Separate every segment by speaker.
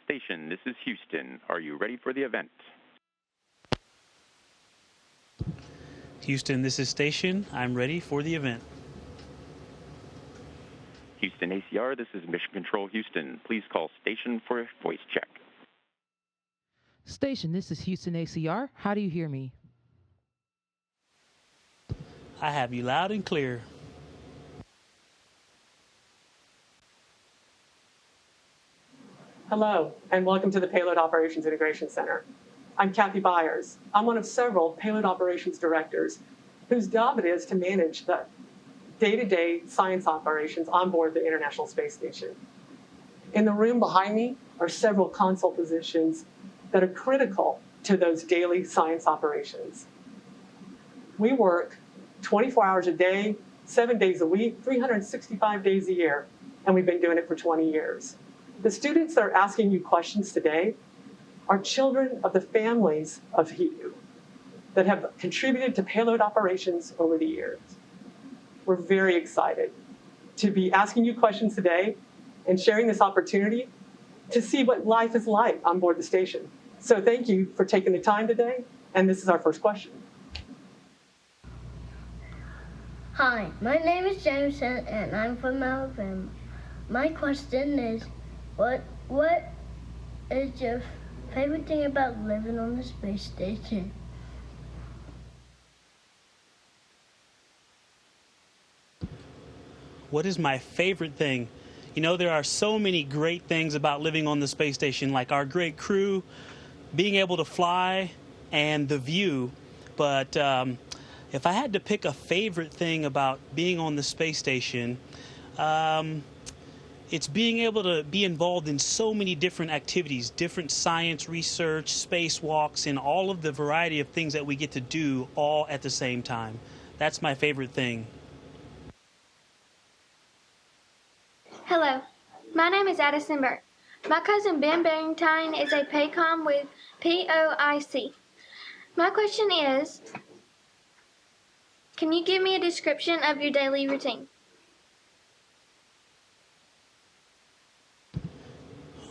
Speaker 1: Station, this is Houston. Are you ready for the event?
Speaker 2: Houston, this is Station. I'm ready for the event.
Speaker 1: Houston ACR, this is Mission Control Houston. Please call Station for a voice check.
Speaker 3: Station, this is Houston ACR. How do you hear me?
Speaker 2: I have you loud and clear.
Speaker 4: Hello, and welcome to the Payload Operations Integration Center. I'm Kathy Byers. I'm one of several Payload Operations Directors whose job it is to manage the day-to-day science operations on board the International Space Station. In the room behind me are several console positions that are critical to those daily science operations. We work 24 hours a day, 7 days a week, 365 days a year, and we've been doing it for 20 years. The students that are asking you questions today are children of the families of you that have contributed to payload operations over the years. We're very excited to be asking you questions today and sharing this opportunity to see what life is like on board the station. So thank you for taking the time today, and this is our first question.
Speaker 5: Hi, my name is Jameson, and I'm from Alabama. My question is, what is your favorite thing about living on the space station?
Speaker 2: What is my favorite thing? You know, there are so many great things about living on the space station, like our great crew, being able to fly, and the view. But if I had to pick a favorite thing about being on the space station, it's being able to be involved in so many different activities, different science, research, spacewalks, and all of the variety of things that we get to do all at the same time. That's my favorite thing.
Speaker 6: Hello, my name is Addison Burke. My cousin Ben Barrington is a PACOM with POIC. My question is, can you give me a description of your daily routine?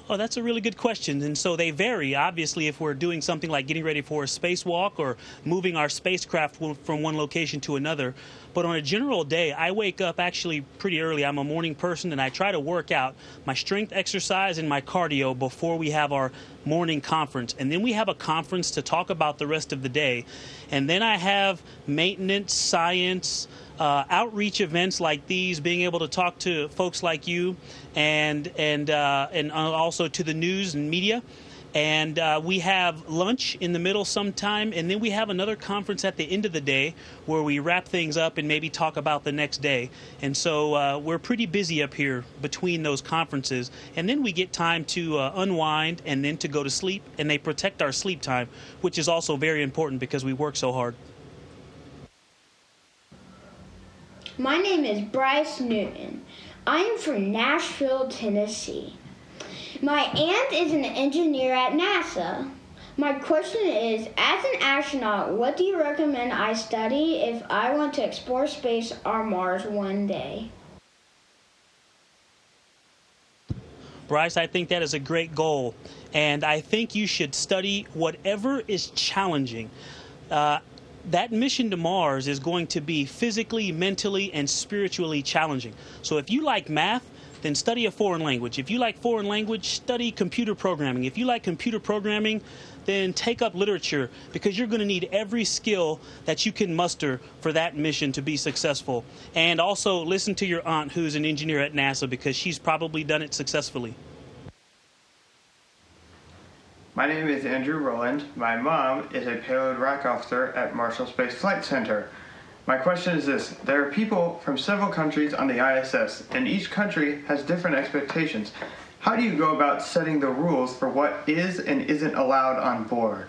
Speaker 2: Oh, that's a really good question. And so they vary, obviously, if we're doing something like getting ready for a spacewalk or moving our spacecraft from one location to another. But on a general day, I wake up actually pretty early. I'm a morning person, and I try to work out my strength exercise and my cardio before we have our morning conference. And then we have a conference to talk about the rest of the day. And then I have maintenance, science, outreach events like these, being able to talk to folks like you and also to the news and media. And we have lunch in the middle sometime, and then we have another conference at the end of the day where we wrap things up and maybe talk about the next day. And so we're pretty busy up here between those conferences. And then we get time to unwind and then to go to sleep, and they protect our sleep time, which is also very important because we work so hard.
Speaker 5: My name is Bryce Newton. I am from Nashville, Tennessee. My aunt is an engineer at NASA. My question is, as an astronaut, what do you recommend I study if I want to explore space or Mars one day?
Speaker 2: Bryce, I think that is a great goal, and I think you should study whatever is challenging. That mission to Mars is going to be physically, mentally, and spiritually challenging. So if you like math, then study a foreign language. If you like foreign language, study computer programming. If you like computer programming, then take up literature, because you're going to need every skill that you can muster for that mission to be successful. And also listen to your aunt, who's an engineer at NASA, because she's probably done it successfully.
Speaker 7: My name is Andrew Rowland. My mom is a payload rack officer at Marshall Space Flight Center. My question is this: there are people from several countries on the ISS, and each country has different expectations. How do you go about setting the rules for what is and isn't allowed on board?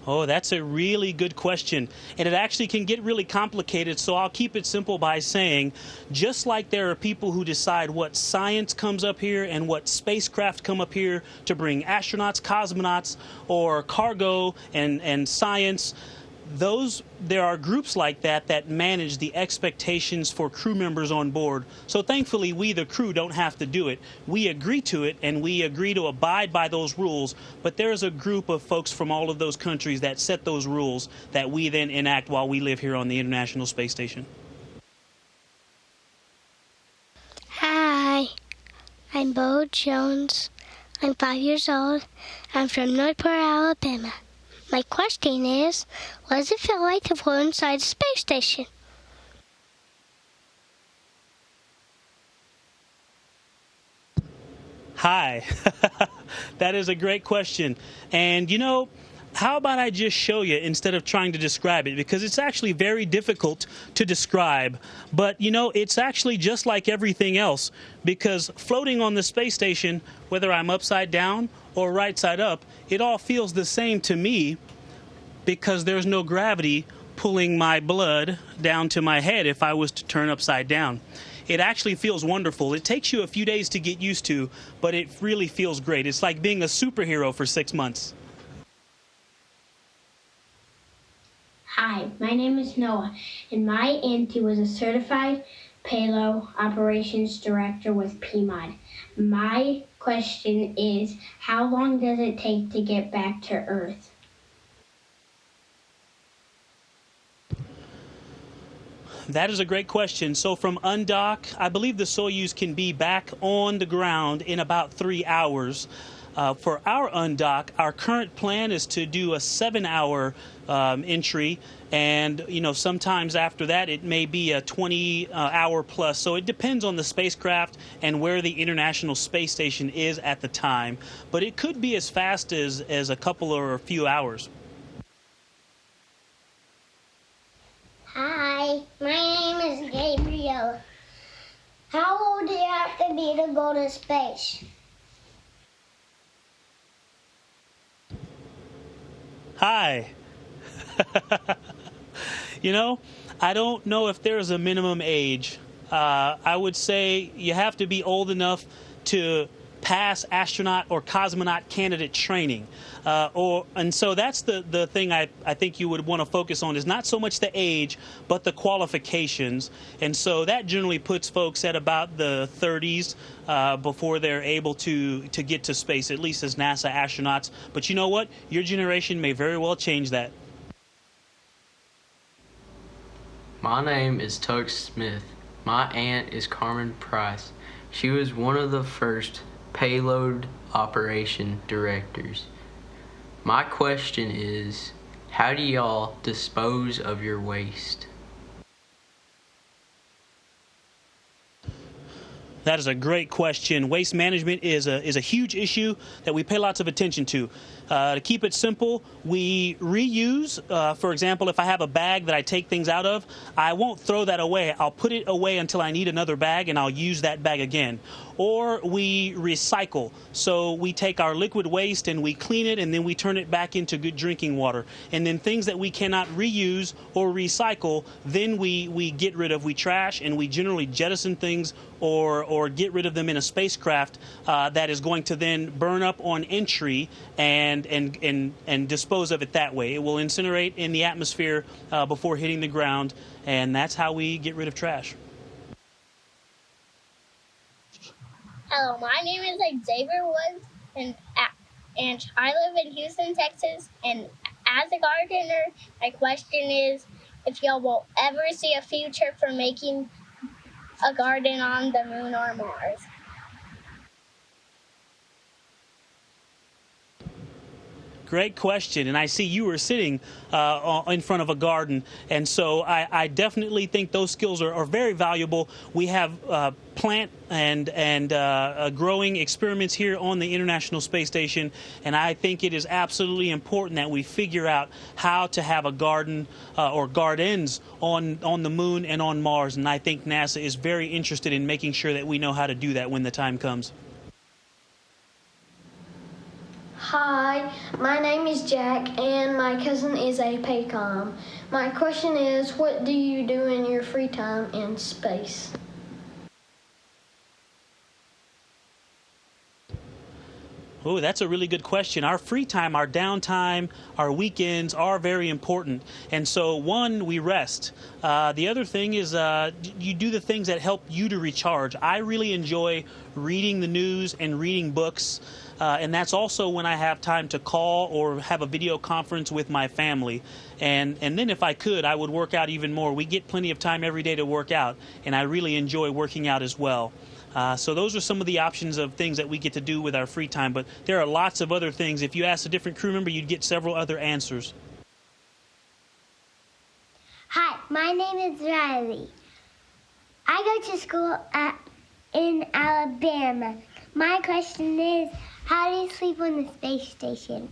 Speaker 2: Oh, that's a really good question. And it actually can get really complicated, so I'll keep it simple by saying, just like there are people who decide what science comes up here and what spacecraft come up here to bring astronauts, cosmonauts, or cargo and science, there are groups like that manage the expectations for crew members on board. So thankfully, we, the crew, don't have to do it. We agree to it, and we agree to abide by those rules. But there's a group of folks from all of those countries that set those rules that we then enact while we live here on the International Space Station.
Speaker 8: Hi, I'm Bo Jones. I'm 5 years old. I'm from Northport, Alabama. My question is, what does it feel like to float inside a space station?
Speaker 2: Hi. That is a great question. And you know, how about I just show you instead of trying to describe it? Because it's actually very difficult to describe. But, you know, it's actually just like everything else. Because floating on the space station, whether I'm upside down or right side up, it all feels the same to me because there's no gravity pulling my blood down to my head if I was to turn upside down. It actually feels wonderful. It takes you a few days to get used to, but it really feels great. It's like being a superhero for 6 months.
Speaker 9: Hi, my name is Noah, and my auntie was a certified Payload Operations Director with PMOD. My question is, how long does it take to get back to Earth?
Speaker 2: That is a great question. So from undock, I believe the Soyuz can be back on the ground in about 3 hours. For our undock, our current plan is to do a 7-hour entry, and you know, sometimes after that it may be a 20-hour plus. So it depends on the spacecraft and where the International Space Station is at the time. But it could be as fast as a couple or a few hours.
Speaker 8: Hi, my name is Gabriel. How old do you have to be to go to space?
Speaker 2: Hi. You know, I don't know if there's a minimum age. I would say you have to be old enough to pass astronaut or cosmonaut candidate training. And so that's the thing I think you would want to focus on, is not so much the age, but the qualifications. And so that generally puts folks at about the 30s before they're able to get to space, at least as NASA astronauts. But you know what? Your generation may very well change that.
Speaker 10: My name is Tug Smith. My aunt is Carmen Price. She was one of the first Payload Operation Directors. My question is, how do y'all dispose of your waste?
Speaker 2: That is a great question. Waste management is a huge issue that we pay lots of attention to. To keep it simple, we reuse. For example, if I have a bag that I take things out of, I won't throw that away. I'll put it away until I need another bag, and I'll use that bag again. Or we recycle. So we take our liquid waste and we clean it, and then we turn it back into good drinking water. And then things that we cannot reuse or recycle, then we get rid of. We trash, and we generally jettison things or get rid of them in a spacecraft that is going to then burn up on entry and dispose of it that way. It will incinerate in the atmosphere before hitting the ground, and that's how we get rid of trash.
Speaker 11: Hello, my name is Xavier Woods, and I live in Houston, Texas. And as a gardener, my question is if y'all will ever see a future for making a garden on the moon or Mars.
Speaker 2: Great question, and I see you were sitting in front of a garden, and so I definitely think those skills are very valuable. We have plant and growing experiments here on the International Space Station, and I think it is absolutely important that we figure out how to have a garden or gardens on the moon and on Mars, and I think NASA is very interested in making sure that we know how to do that when the time comes.
Speaker 12: Hi, my name is Jack, and my cousin is a PACOM. My question is, what do you do in your free time in space?
Speaker 2: Oh, that's a really good question. Our free time, our downtime, our weekends are very important. And so, one, we rest. The other thing is you do the things that help you to recharge. I really enjoy reading the news and reading books. And that's also when I have time to call or have a video conference with my family. And then if I could, I would work out even more. We get plenty of time every day to work out, and I really enjoy working out as well. So those are some of the options of things that we get to do with our free time. But there are lots of other things. If you ask a different crew member, you'd get several other answers.
Speaker 8: Hi, my name is Riley. I go to school in Alabama. My question is, how do you sleep on the space station?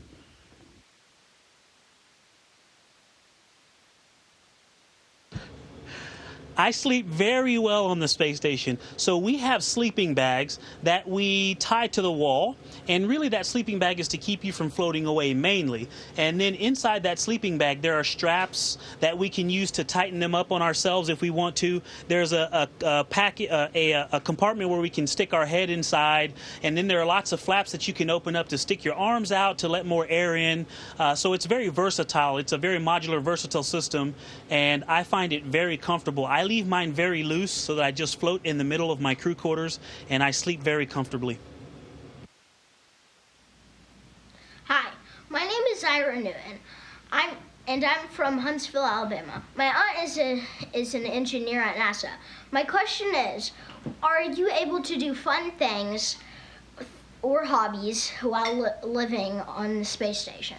Speaker 2: I sleep very well on the space station. So we have sleeping bags that we tie to the wall, and really that sleeping bag is to keep you from floating away mainly. And then inside that sleeping bag there are straps that we can use to tighten them up on ourselves if we want to. There's a compartment where we can stick our head inside, and then there are lots of flaps that you can open up to stick your arms out to let more air in. So it's very versatile. It's a very modular, versatile system, and I find it very comfortable. I leave mine very loose so that I just float in the middle of my crew quarters, and I sleep very comfortably.
Speaker 13: Hi, my name is Ira Norton. I'm from Huntsville, Alabama. My aunt is an engineer at NASA. My question is, are you able to do fun things or hobbies while living on the space station?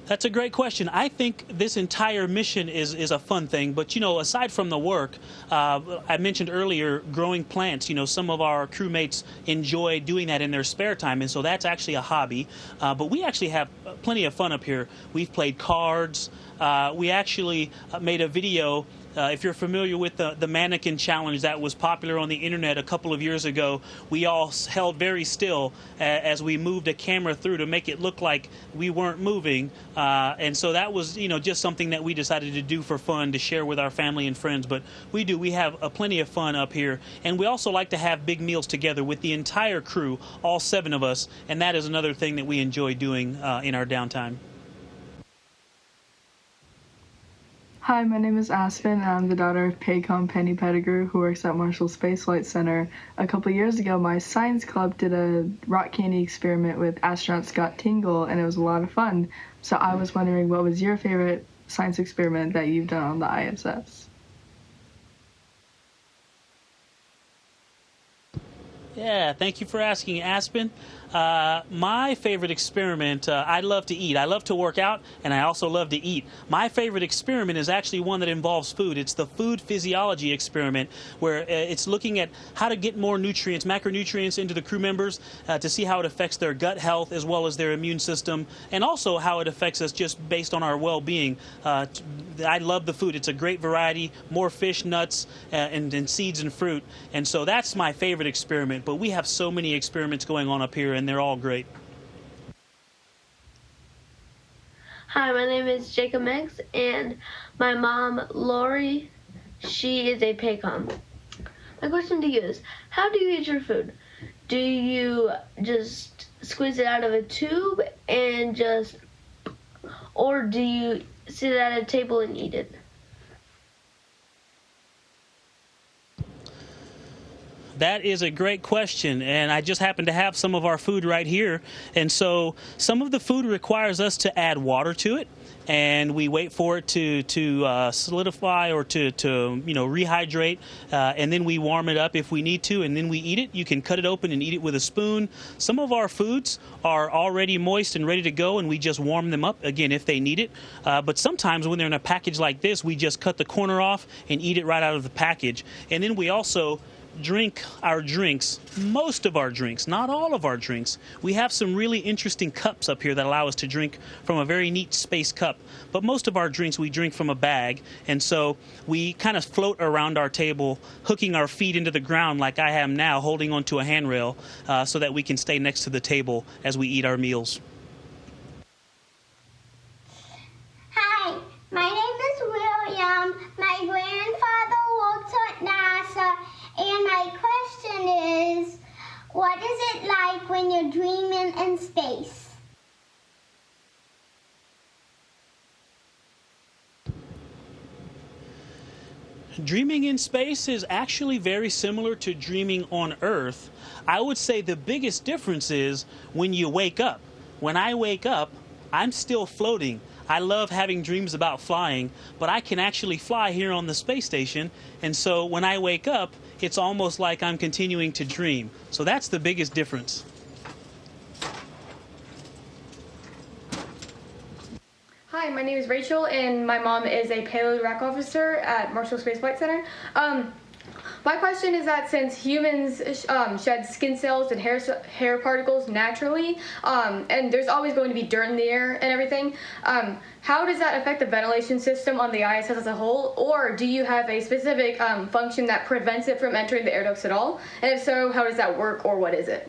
Speaker 2: That's a great question. I think this entire mission is a fun thing, but aside from the work, I mentioned earlier growing plants. Some of our crewmates enjoy doing that in their spare time, and so that's actually a hobby. But we actually have plenty of fun up here. We've played cards. We actually made a video. If you're familiar with the mannequin challenge that was popular on the internet a couple of years ago, we all held very still as we moved a camera through to make it look like we weren't moving. And so that was, just something that we decided to do for fun, to share with our family and friends. But we have plenty of fun up here. And we also like to have big meals together with the entire crew, all 7 of us. And that is another thing that we enjoy doing in our downtime.
Speaker 14: Hi, my name is Aspen, and I'm the daughter of Paycom Penny Pettigrew, who works at Marshall Space Flight Center. A couple years ago, my science club did a rock candy experiment with astronaut Scott Tingle, and it was a lot of fun. So I was wondering, what was your favorite science experiment that you've done on the ISS?
Speaker 2: Yeah, thank you for asking, Aspen. My favorite experiment, I love to eat. I love to work out, and I also love to eat. My favorite experiment is actually one that involves food. It's the food physiology experiment, where it's looking at how to get more nutrients, macronutrients into the crew members to see how it affects their gut health as well as their immune system, and also how it affects us just based on our well-being. I love the food. It's a great variety, more fish, nuts, and seeds and fruit. And so that's my favorite experiment. But we have so many experiments going on up here, and they're all great.
Speaker 15: Hi, my name is Jacob Meggs, and my mom, Lori, she is a Paycom. My question to you is, how do you eat your food? Do you just squeeze it out of a tube or do you sit at a table and eat it?
Speaker 2: That is a great question, and I just happen to have some of our food right here. And so some of the food requires us to add water to it, and we wait for it to solidify or to rehydrate, and then we warm it up if we need to, and then we eat it. You can cut it open and eat it with a spoon. Some of our foods are already moist and ready to go, and we just warm them up, again, if they need it. But sometimes when they're in a package like this, we just cut the corner off and eat it right out of the package. And then we also drink our drinks, most of our drinks, not all of our drinks. We have some really interesting cups up here that allow us to drink from a very neat space cup. But most of our drinks we drink from a bag, and so we kind of float around our table, hooking our feet into the ground like I am now, holding onto a handrail so that we can stay next to the table as we eat our meals.
Speaker 8: Hi, my name is William. My grandfather works at NASA, and my question for dreaming in space?
Speaker 2: Dreaming in space is actually very similar to dreaming on Earth. I would say the biggest difference is when you wake up. When I wake up, I'm still floating. I love having dreams about flying, but I can actually fly here on the space station. And so when I wake up, it's almost like I'm continuing to dream. So that's the biggest difference.
Speaker 16: Hi, my name is Rachel, and my mom is a payload rack officer at Marshall Space Flight Center. My question is that since humans shed skin cells and hair particles naturally, and there's always going to be dirt in the air and everything, how does that affect the ventilation system on the ISS as a whole? Or do you have a specific function that prevents it from entering the air ducts at all? And if so, how does that work, or what is it?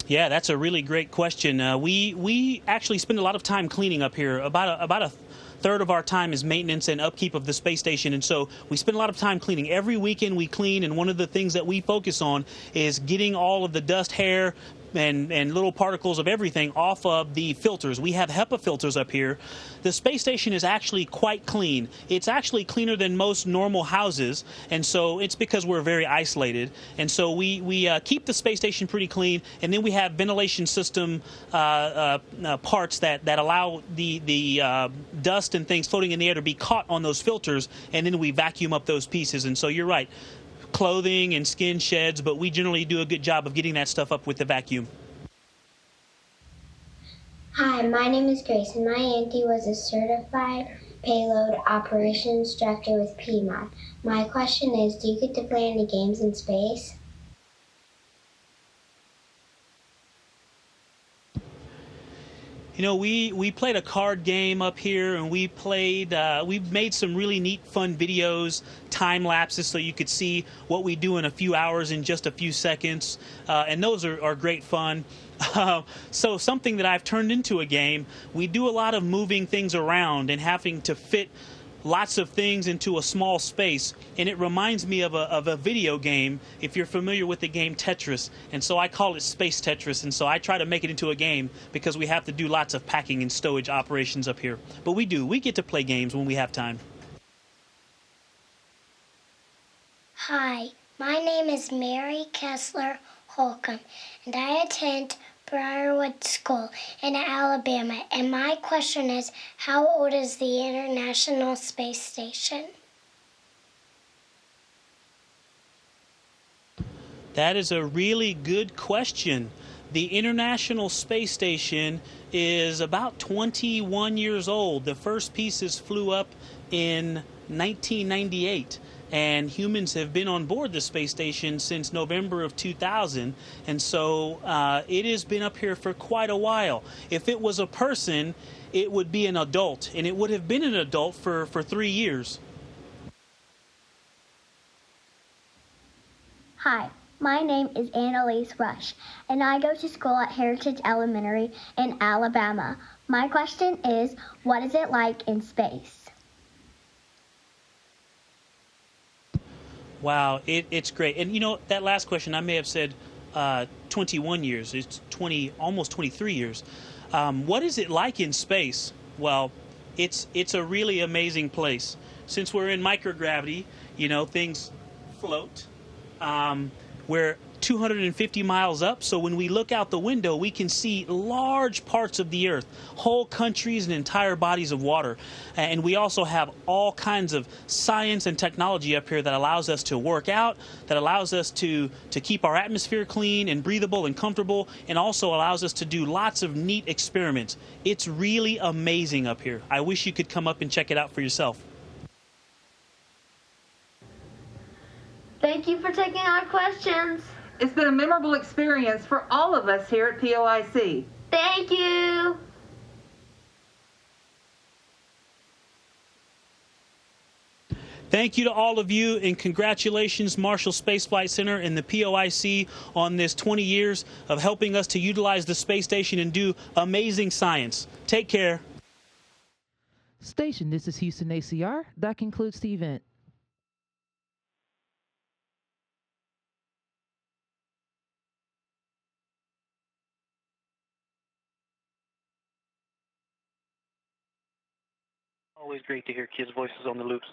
Speaker 2: Yeah, that's a really great question. We actually spend a lot of time cleaning up here. About a third of our time is maintenance and upkeep of the space station, and so we spend a lot of time cleaning. Every weekend we clean, and one of the things that we focus on is getting all of the dust, hair, and little particles of everything off of the filters. We have HEPA filters up here. The space station is actually quite clean. It's actually cleaner than most normal houses, and so it's because we're very isolated. And so we keep the space station pretty clean, and then we have ventilation system parts that allow the dust and things floating in the air to be caught on those filters, and then we vacuum up those pieces. And so you're right. Clothing and skin sheds, but we generally do a good job of getting that stuff up with the vacuum.
Speaker 17: Hi, my name is Grace, and my auntie was a certified payload operations director with PMOD. My question is, do you get to play any games in space?
Speaker 2: You know, we played a card game up here, and we made some really neat, fun videos, time lapses, so you could see what we do in a few hours in just a few seconds, and those are great fun. So something that I've turned into a game, we do a lot of moving things around and having to fit lots of things into a small space, and it reminds me of a video game, if you're familiar with the game Tetris, and so I call it Space Tetris, and so I try to make it into a game because we have to do lots of packing and stowage operations up here. But we get to play games when we have time.
Speaker 8: Hi, my name is Mary Kessler Holcomb, and I attend Briarwood School in Alabama, and my question is, how old is the International Space Station?
Speaker 2: That is a really good question. The International Space Station is about 21 years old. The first pieces flew up in 1998. And humans have been on board the space station since November of 2000, and so it has been up here for quite a while. If it was a person, it would be an adult, and it would have been an adult for 3 years.
Speaker 18: Hi, my name is Annlise Rush, and I go to school at Heritage Elementary in Alabama. My question is, what is it like in space?
Speaker 2: Wow, it's great. And you know, that last question, I may have said 21 years. It's almost 23 years. What is it like in space? Well, it's a really amazing place. Since we're in microgravity, you know, things float. We're 250 miles up, so when we look out the window, we can see large parts of the Earth, whole countries and entire bodies of water. And we also have all kinds of science and technology up here that allows us to work out, that allows us to keep our atmosphere clean and breathable and comfortable, and also allows us to do lots of neat experiments. It's really amazing up here. I wish you could come up and check it out for yourself.
Speaker 15: Thank you for taking our questions.
Speaker 3: It's been a memorable experience for all of us here at POIC.
Speaker 15: Thank you.
Speaker 2: Thank you to all of you, and congratulations, Marshall Space Flight Center and the POIC, on this 20 years of helping us to utilize the space station and do amazing science. Take care.
Speaker 3: Station, this is Houston ACR. That concludes the event.
Speaker 19: Always great to hear kids' voices on the loops.